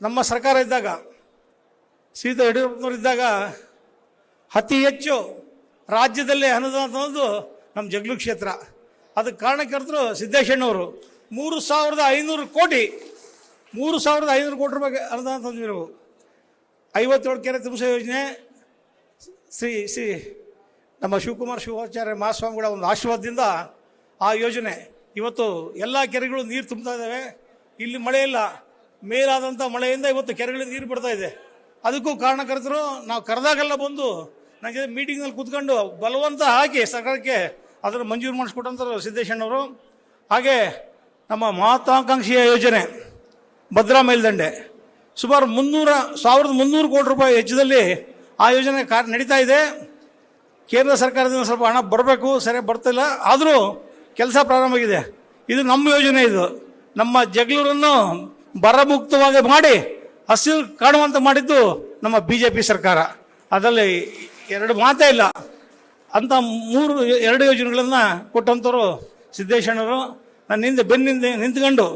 ನಮ್ಮ ಸರ್ಕಾರ ಇದ್ದಾಗ ಶ್ರೀಯುತ ಯಡಿಯೂರಪ್ಪನವರಿದ್ದಾಗ ಅತಿ ಹೆಚ್ಚು ರಾಜ್ಯದಲ್ಲೇ ಅನುದಾನ ತಂದು ನಮ್ಮ ಜಗಳೂರು ಕ್ಷೇತ್ರ. ಅದಕ್ಕೆ ಕಾರಣಕರ್ತರು ಸಿದ್ದೇಶಣ್ಣವರು. 3,500 ಕೋಟಿ ರೂಪಾಯಿ ಅನುದಾನ ತಂದಿರು. 57 ಕೆರೆ ತುಂಬಿಸೋ ಯೋಜನೆ ಶ್ರೀ ನಮ್ಮ ಶಿವಕುಮಾರ ಶಿವಾಚಾರ್ಯ ಮಹಾಸ್ವಾಮಿಗಳ ಒಂದು ಆಶೀರ್ವಾದದಿಂದ ಆ ಯೋಜನೆ ಇವತ್ತು ಎಲ್ಲ ಕೆರೆಗಳು ನೀರು ತುಂಬ್ತಾ ಇದ್ದಾವೆ. ಇಲ್ಲಿ ಮಳೆ ಇಲ್ಲ, ಮೇಲಾದಂಥ ಮಳೆಯಿಂದ ಇವತ್ತು ಕೆರೆಗಳಿಗೆ ನೀರು ಬಿಡ್ತಾ ಇದೆ. ಅದಕ್ಕೂ ಕಾರಣಕರ್ತರು ನಾವು ಕರೆದಾಗೆಲ್ಲ ಬಂದು ನನ್ನ ಜೊತೆ ಮೀಟಿಂಗ್ನಲ್ಲಿ ಕೂತ್ಕೊಂಡು ಬಲವಂತ ಹಾಕಿ ಸರ್ಕಾರಕ್ಕೆ ಅದನ್ನು ಮಂಜೂರು ಮಾಡಿಸ್ಕೊಟ್ಟಂಥವ್ರು ಸಿದ್ದೇಶಣ್ಣವರು. ಹಾಗೆ ನಮ್ಮ ಮಹತ್ವಾಕಾಂಕ್ಷೆಯ ಯೋಜನೆ ಭದ್ರಾ ಮೇಲ್ದಂಡೆ ಸುಮಾರು 1,300 ಕೋಟಿ ರೂಪಾಯಿ ವೆಚ್ಚದಲ್ಲಿ ಆ ಯೋಜನೆ ನಡೀತಾ ಇದೆ. ಕೇಂದ್ರ ಸರ್ಕಾರದಿಂದ ಸ್ವಲ್ಪ ಹಣ ಬರಬೇಕು, ಸರಿಯಾಗಿ ಬರ್ತಿಲ್ಲ, ಆದರೂ ಕೆಲಸ ಪ್ರಾರಂಭವಾಗಿದೆ. ಇದು ನಮ್ಮ ಯೋಜನೆ. ಇದು ನಮ್ಮ ಜಗಳೂರನ್ನು ಬರಮುಕ್ತವಾಗಿ ಮಾಡಿ ಹಸಿರು ಕಾಣುವಂತ ಮಾಡಿದ್ದು ನಮ್ಮ BJP ಸರ್ಕಾರ. ಅದರಲ್ಲಿ ಎರಡು ಮಾತೇ ಇಲ್ಲ. ಅಂತ 2 ಯೋಜನೆಗಳನ್ನು ಕೊಟ್ಟಂಥವ್ರು ಸಿದ್ದೇಶಣ್ಣವರು. ನನ್ನ ಹಿಂದೆ ಬೆನ್ನಿಂದ ನಿಂತ್ಕೊಂಡು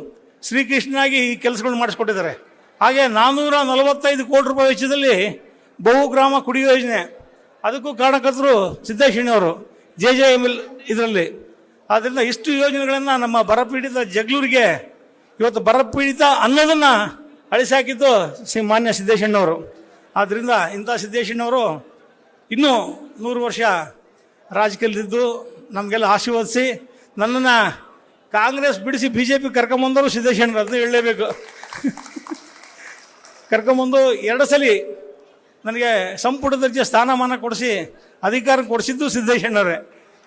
ಶ್ರೀಕೃಷ್ಣನಾಗಿ ಈ ಕೆಲಸಗಳನ್ನ ಮಾಡಿಸ್ಕೊಟ್ಟಿದ್ದಾರೆ. ಹಾಗೆ 445 ಕೋಟಿ ರೂಪಾಯಿ ವೆಚ್ಚದಲ್ಲಿ ಬಹುಗ್ರಾಮ ಕುಡಿಯುವ ಯೋಜನೆ, ಅದಕ್ಕೂ ಕಾರಣಕರ್ತರು ಸಿದ್ದೇಶಣ್ಣವರು JJML ಇದರಲ್ಲಿ. ಆದ್ದರಿಂದ ಇಷ್ಟು ಯೋಜನೆಗಳನ್ನು ನಮ್ಮ ಬರಪೀಡಿತ ಜಗಳೂರಿಗೆ ಇವತ್ತು ಬರಪೀಡಿತ ಅನ್ನೋದನ್ನು ಅಳಿಸಾಕಿದ್ದು ಮಾನ್ಯ ಸಿದ್ದೇಶಣ್ಣವರು. ಆದ್ದರಿಂದ ಇಂಥ ಸಿದ್ದೇಶಣ್ಣವರು ಇನ್ನೂ 100 ವರ್ಷ ರಾಜಕೀಯದಲ್ಲಿದ್ದು ನಮಗೆಲ್ಲ ಆಶೀರ್ವದಿಸಿ ನನ್ನನ್ನು ಕಾಂಗ್ರೆಸ್ ಬಿಡಿಸಿ BJP ಕರ್ಕೊಂಬಂದವರು ಸಿದ್ದೇಶಣ್ಣರು. ಅದನ್ನ ಹೇಳಲೇಬೇಕು. ಕರ್ಕೊಂಬಂದು 2 ಸಲ ನನಗೆ ಸಂಪುಟ ದರ್ಜೆ ಸ್ಥಾನಮಾನ ಕೊಡಿಸಿ ಅಧಿಕಾರ ಕೊಡಿಸಿದ್ದು ಸಿದ್ದೇಶಣ್ಣವರೇ.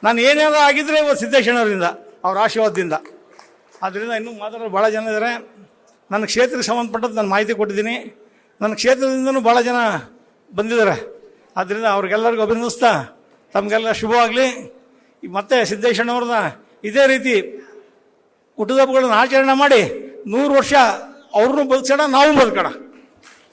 ನಾನು ಏನಾದರೂ ಆಗಿದ್ದರೆ ಇವತ್ತು ಸಿದ್ದೇಶಣ್ಣವರಿಂದ, ಅವ್ರ ಆಶೀರ್ವಾದದಿಂದ. ಆದ್ದರಿಂದ ಇನ್ನೂ ಮಾತಾಡೋರು ಭಾಳ ಜನ ಇದ್ದಾರೆ. ನನ್ನ ಕ್ಷೇತ್ರಕ್ಕೆ ಸಂಬಂಧಪಟ್ಟದ್ದು ನಾನು ಮಾಹಿತಿ ಕೊಟ್ಟಿದ್ದೀನಿ. ನನ್ನ ಕ್ಷೇತ್ರದಿಂದನೂ ಭಾಳ ಜನ ಬಂದಿದ್ದಾರೆ. ಆದ್ದರಿಂದ ಅವ್ರಿಗೆಲ್ಲರಿಗೂ ಅಭಿನಂದಿಸ್ತಾ ತಮಗೆಲ್ಲ ಶುಭವಾಗಲಿ. ಮತ್ತೆ ಸಿದ್ದೇಶಣ್ಣವ್ರನ್ನ ಇದೇ ರೀತಿ ಹುಟ್ಟುಹಬ್ಬಗಳನ್ನು ಆಚರಣೆ ಮಾಡಿ 100 ವರ್ಷ ಅವ್ರನ್ನೂ ಬದುಕೋಣ, ನಾವು ಬದುಕೋಣ.